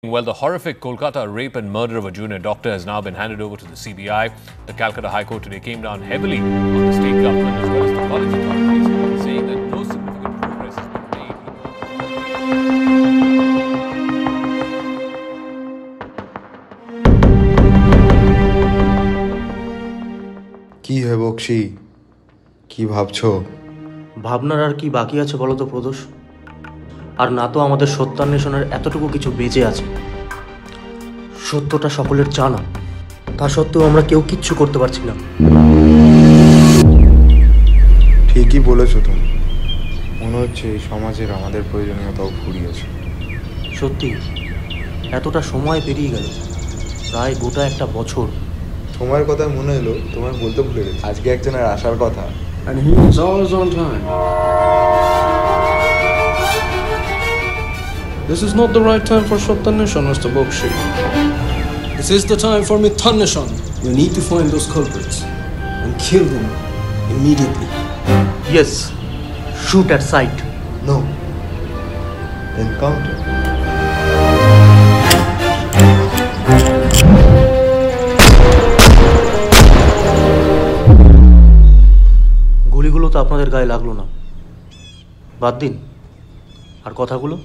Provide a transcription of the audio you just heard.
Well, the horrific Kolkata rape and murder of a junior doctor has now been handed over to the CBI. The Calcutta High Court today came down heavily on the state government as well as the college authorities, saying that no significant progress has been made. কি হে বকশি, কি ভাবছো? ভাবনার আর কি বাকি আছে বলো তো প্রদোষ? আর না তো আমাদের সত্যান্বেষণের এতটুকু কিছু বেঁচে আছে। সত্যটা সকলের জানা, তা সত্ত্বেও আমরা কেউ কিচ্ছু করতে পারছি না। ঠিকই বলেছো তুমি। মনে হচ্ছে এই সমাজের আমাদের প্রয়োজনীয়তাও ফুরিয়েছে। সত্যি এতটা সময় পেরিয়ে গেল, প্রায় গোটা একটা বছর। সময়ের কথা মনে এলো, তোমায় বলতে ভুলে গেছি আজকে একজনের আসার কথা। And he is always on time. This is not the right time for Shattanishon, Mr. Bokshi. This is the time for Mithanishon. We need to find those culprits and kill them immediately. Yes, shoot at sight. No. Encounter. গুলিগুলো তো আপনাদের গায়ে লাগলো না, বাদ দিন। আর কথাগুলো